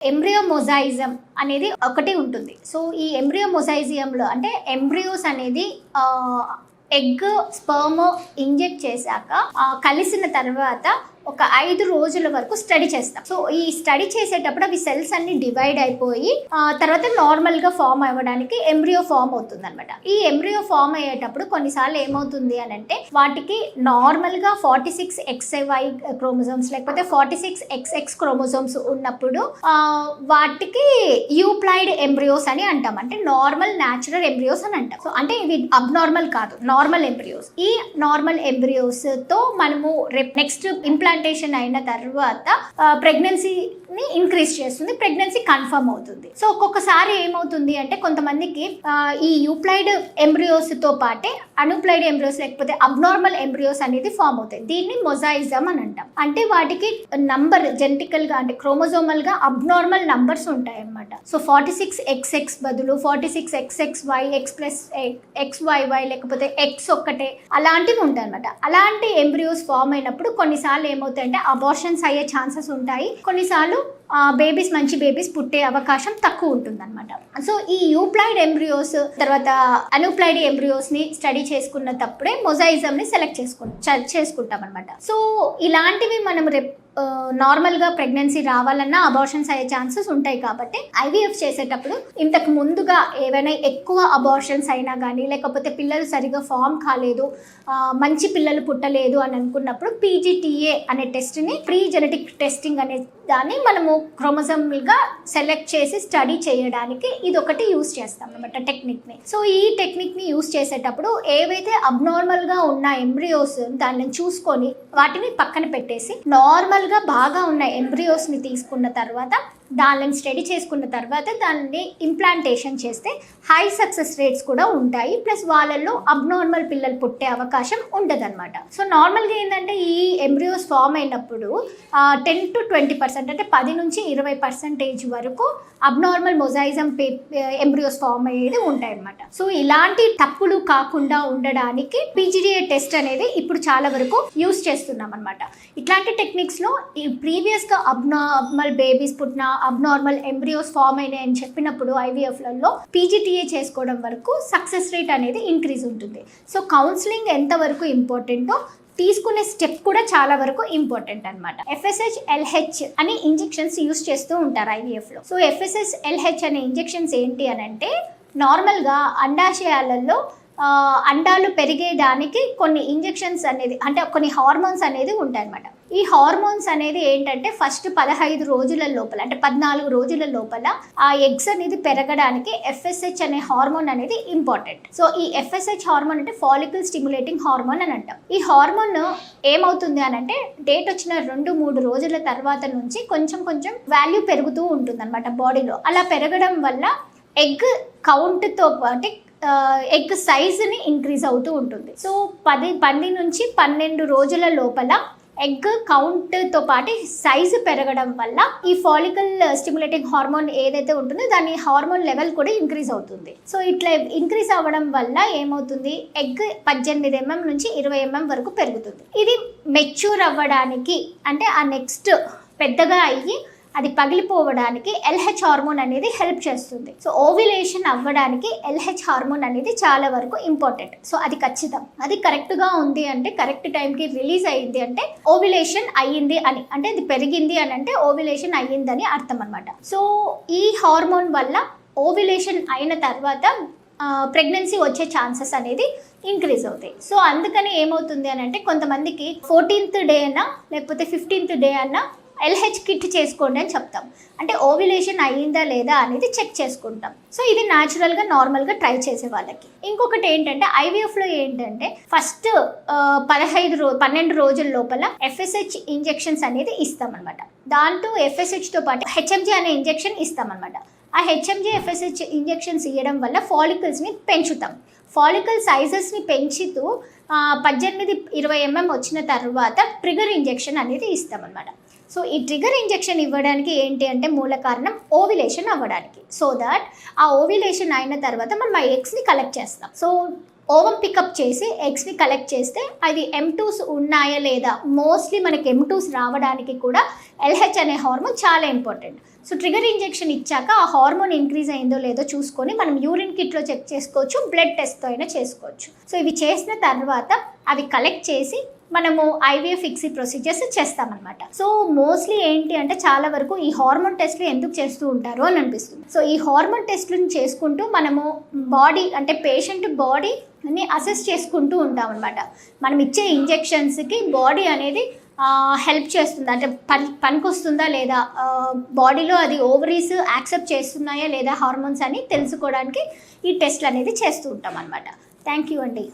Embryo మొజాయిజం అనేది ఒకటి ఉంటుంది. సో ఈ ఎంబ్రియో మొజాయిజంలో అంటే ఎంబ్రియోస్ అనేది ఎగ్ స్పర్మ్ ఇంజెక్ట్ చేశాక కలిసిన తర్వాత ఒక 5 రోజుల వరకు స్టడీ చేస్తాం. సో ఈ స్టడీ చేసేటప్పుడు అవి సెల్స్ అన్ని డివైడ్ అయిపోయి తర్వాత నార్మల్ గా ఫామ్ అవ్వడానికి ఎంబ్రియో ఫామ్ అవుతుంది అనమాట. ఈ ఎంబ్రియో ఫామ్ అయ్యేటప్పుడు కొన్నిసార్లు ఏమవుతుంది అని అంటే వాటికి నార్మల్ గా 46XY క్రోమోజోమ్స్ లేకపోతే 46XX క్రోమోజోమ్స్ ఉన్నప్పుడు వాటికి యూప్లాయిడ్ ఎంబ్రియోస్ అని అంటాం. అంటే నార్మల్ న్యాచురల్ ఎంబ్రియోస్ అని అంటాం. సో అంటే ఇవి అబ్నార్మల్ కాదు, నార్మల్ ఎంబ్రియోస్. ఈ నార్మల్ ఎంబ్రియోస్ తో మనము నెక్స్ట్ ఇంప్లాంటేషన్ అయిన తర్వాత ప్రెగ్నెన్సీని ఇంక్రీజ్ చేస్తుంది, ప్రెగ్నెన్సీ కన్ఫర్మ్ అవుతుంది. సో ఒక్కొక్కసారి ఏమవుతుంది అంటే కొంతమందికి ఈ యూప్లాయిడ్ ఎంబ్రియోస్ తో పాటే అన్యూప్లాయిడ్ ఎంబ్రియోస్ లేకపోతే అబ్నార్మల్ ఎంబ్రియోస్ అనేది ఫామ్ అవుతాయి. దీన్ని మొజాయిజం అని అంటాం. అంటే వాటికి నంబర్ జెనెటికల్ గా అంటే క్రోమోజోమల్ గా అబ్నార్మల్ నంబర్స్ ఉంటాయి అన్నమాట. సో 46XX బదులు 46XXY X+XYY లేకపోతే X ఒక్కటే అలాంటివి ఉంటాయి అనమాట. అలాంటి ఎంబ్రియోస్ ఫామ్ అయినప్పుడు కొన్నిసార్లు ఏమవుతాయంటే అబార్షన్స్ అయ్యే ఛాన్సెస్ ఉంటాయి, కొన్నిసార్లు బేబీస్ మంచి బేబీస్ పుట్టే అవకాశం తక్కువ ఉంటుంది అనమాట. సో ఈ యూప్లాయిడ్ ఎంబ్రియోస్ తర్వాత అన్యూప్లాయిడ్ ఎంబ్రియోస్ ని స్టడీ చేసుకున్నప్పుడే మొజాయిజం ని సెలెక్ట్ చేసుకుంటాం అనమాట. సో ఇలాంటివి మనం నార్మల్గా ప్రెగ్నెన్సీ రావాలన్నా అబార్షన్స్ అయ్యే ఛాన్సెస్ ఉంటాయి. కాబట్టి ఐవీఎఫ్ చేసేటప్పుడు ఇంతకు ముందుగా ఏవైనా ఎక్కువ అబార్షన్స్ అయినా కానీ లేకపోతే పిల్లలు సరిగా ఫామ్ కాలేదు, మంచి పిల్లలు పుట్టలేదు అని అనుకున్నప్పుడు PGTA అనే టెస్ట్ని ప్రీ జెనెటిక్ టెస్టింగ్ అనే దాన్ని మనము క్రోమోజోమల్గా సెలెక్ట్ చేసి స్టడీ చేయడానికి ఇది ఒకటి యూస్ చేస్తాం అనమాట టెక్నిక్ని. సో ఈ టెక్నిక్ని యూస్ చేసేటప్పుడు ఏవైతే అబ్నార్మల్గా ఉన్న ఎంబ్రియోస్ దాన్ని చూసుకొని వాటిని పక్కన పెట్టేసి నార్మల్గా బాగా ఉన్న ఎంబ్రియోస్ని తీసుకున్న తర్వాత దానిని స్టడీ చేసుకున్న తర్వాత దాన్ని ఇంప్లాంటేషన్ చేస్తే హై సక్సెస్ రేట్స్ కూడా ఉంటాయి. ప్లస్ వాళ్ళల్లో అబ్నార్మల్ పిల్లలు పుట్టే అవకాశం ఉండదు అనమాట. సో నార్మల్గా ఏంటంటే ఈ ఎంబ్రియోస్ ఫామ్ అయినప్పుడు 10 to 20% అంటే 10 నుంచి 20% వరకు అబ్నార్మల్ మొజాయిజం ఎంబ్రియోస్ ఫామ్ అయ్యేది ఉంటాయి అనమాట. సో ఇలాంటి తప్పులు కాకుండా ఉండడానికి PGTA టెస్ట్ అనేది ఇప్పుడు చాలా వరకు యూస్ చేస్తున్నాం అనమాట. ఇట్లాంటి టెక్నిక్స్లో ఈ ప్రీవియస్గా అబ్నార్మల్ బేబీస్ పుట్టిన అబ్నార్మల్ ఎంబ్రియోస్ ఫామ్ అయినాయి అని చెప్పినప్పుడు IVFలలో PGTA చేసుకోవడం వరకు సక్సెస్ రేట్ అనేది ఇంక్రీజ్ ఉంటుంది. సో కౌన్సిలింగ్ ఎంతవరకు ఇంపార్టెంటో తీసుకునే స్టెప్ కూడా చాలా వరకు ఇంపార్టెంట్ అనమాట. FSH LH అని ఇంజెక్షన్స్ యూస్ చేస్తూ ఉంటారు IVFలో. సో FSH LH అనే ఇంజెక్షన్స్ ఏంటి అని అంటే నార్మల్గా అండాశయాలలో అండాలు పెరిగేదానికి కొన్ని ఇంజెక్షన్స్ అనేది అంటే కొన్ని హార్మోన్స్ అనేది ఉంటాయి అనమాట. ఈ హార్మోన్స్ అనేది ఏంటంటే ఫస్ట్ 15 రోజుల లోపల అంటే 14 రోజుల లోపల ఆ ఎగ్స్ అనేది పెరగడానికి FSH అనే హార్మోన్ అనేది ఇంపార్టెంట్. సో ఈ FSH హార్మోన్ అంటే ఫాలికల్ స్టిమ్యులేటింగ్ హార్మోన్ అని అంటాం. ఈ హార్మోన్ ఏమవుతుంది అని అంటే డేట్ వచ్చిన 2-3 రోజుల తర్వాత నుంచి కొంచెం వాల్యూ పెరుగుతూ ఉంటుంది అనమాట బాడీలో. అలా పెరగడం వల్ల ఎగ్ కౌంట్తో పాటు ఎగ్ సైజుని ఇంక్రీజ్ అవుతూ ఉంటుంది. సో 10 నుంచి 12 రోజుల లోపల ఎగ్ కౌంట్తో పాటు సైజు పెరగడం వల్ల ఈ ఫాలికల్ స్టిమ్యులేటింగ్ హార్మోన్ ఏదైతే ఉంటుందో దాని హార్మోన్ లెవెల్ కూడా ఇంక్రీజ్ అవుతుంది. సో ఇట్లా ఇంక్రీజ్ అవ్వడం వల్ల ఏమవుతుంది ఎగ్ 18 mm నుంచి 20 mm వరకు పెరుగుతుంది. ఇది మెచ్యూర్ అవ్వడానికి అంటే ఆ నెక్స్ట్ పెద్దగా అయ్యి అది పగిలిపోవడానికి LH హార్మోన్ అనేది హెల్ప్ చేస్తుంది. సో ఓవ్యులేషన్ అవ్వడానికి LH హార్మోన్ అనేది చాలా వరకు ఇంపార్టెంట్. సో అది ఖచ్చితం, అది కరెక్ట్గా ఉంది అంటే కరెక్ట్ టైంకి రిలీజ్ అయ్యింది అంటే ఓవ్యులేషన్ అయ్యింది అని అంటే అది పెరిగింది అని అంటే ఓవ్యులేషన్ అయ్యిందని అర్థం అనమాట. సో ఈ హార్మోన్ వల్ల ఓవ్యులేషన్ అయిన తర్వాత ప్రెగ్నెన్సీ వచ్చే ఛాన్సెస్ అనేది ఇంక్రీజ్ అవుతాయి. సో అందుకని ఏమవుతుంది అని అంటే కొంతమందికి 14th డే అన్నా లేకపోతే 15th డే అన్నా LH కిట్ చేసుకోండి అని చెప్తాం. అంటే ఓవ్యులేషన్ అయ్యిందా లేదా అనేది చెక్ చేసుకుంటాం. సో ఇది న్యాచురల్గా నార్మల్గా ట్రై చేసే వాళ్ళకి. ఇంకొకటి ఏంటంటే IVFలో ఏంటంటే ఫస్ట్ 12 రోజుల లోపల FSH ఇంజెక్షన్స్ అనేది ఇస్తాం అనమాట. దాంట్లో FSHతో పాటు HMG అనే ఇంజెక్షన్ ఇస్తాం అనమాట. ఆ HMG FSH ఇంజెక్షన్స్ ఇవ్వడం వల్ల ఫాలికల్స్ని పెంచుతాం. ఫాలికల్ సైజెస్ని పెంచుతూ 18-20 mm వచ్చిన తర్వాత ట్రిగర్ ఇంజెక్షన్ అనేది ఇస్తాం అనమాట. సో ఈ ట్రిగర్ ఇంజెక్షన్ ఇవ్వడానికి ఏంటి అంటే మూల కారణం ఓవ్యులేషన్ అవ్వడానికి. సో దట్ ఆ ఓవ్యులేషన్ అయిన తర్వాత మనం ఆ ఎగ్స్ని కలెక్ట్ చేస్తాం. సో ఓవం పికప్ చేసి ఎగ్స్ని కలెక్ట్ చేస్తే అది M2s ఉన్నాయా లేదా, మోస్ట్లీ మనకి M2s రావడానికి కూడా LH అనే హార్మోన్ చాలా ఇంపార్టెంట్. సో ట్రిగర్ ఇంజెక్షన్ ఇచ్చాక ఆ హార్మోన్ ఇంక్రీజ్ అయిందో లేదో చూసుకొని మనం యూరిన్ కిట్లో చెక్ చేసుకోవచ్చు, బ్లడ్ టెస్ట్తో అయినా చేసుకోవచ్చు. సో ఇవి చేసిన తర్వాత అవి కలెక్ట్ చేసి మనము IVF ఫిక్సీ ప్రొసీజర్స్ చేస్తామన్నమాట. సో మోస్ట్లీ ఏంటి అంటే చాలా వరకు ఈ హార్మోన్ టెస్ట్లు ఎందుకు చేస్తూ ఉంటారు అని అనిపిస్తుంది. సో ఈ హార్మోన్ టెస్ట్లను చేసుకుంటూ మనము బాడీ అంటే పేషెంట్ బాడీని అసెస్ చేసుకుంటూ ఉంటాం అనమాట. మనం ఇచ్చే ఇంజెక్షన్స్కి బాడీ అనేది హెల్ప్ చేస్తుందా అంటే పనికొస్తుందా లేదా, బాడీలో అది ఓవరీస్ యాక్సెప్ట్ చేస్తున్నాయా లేదా హార్మోన్స్ అని తెలుసుకోవడానికి ఈ టెస్ట్లు అనేది చేస్తూ ఉంటాం అనమాట. థ్యాంక్ యూ అండి.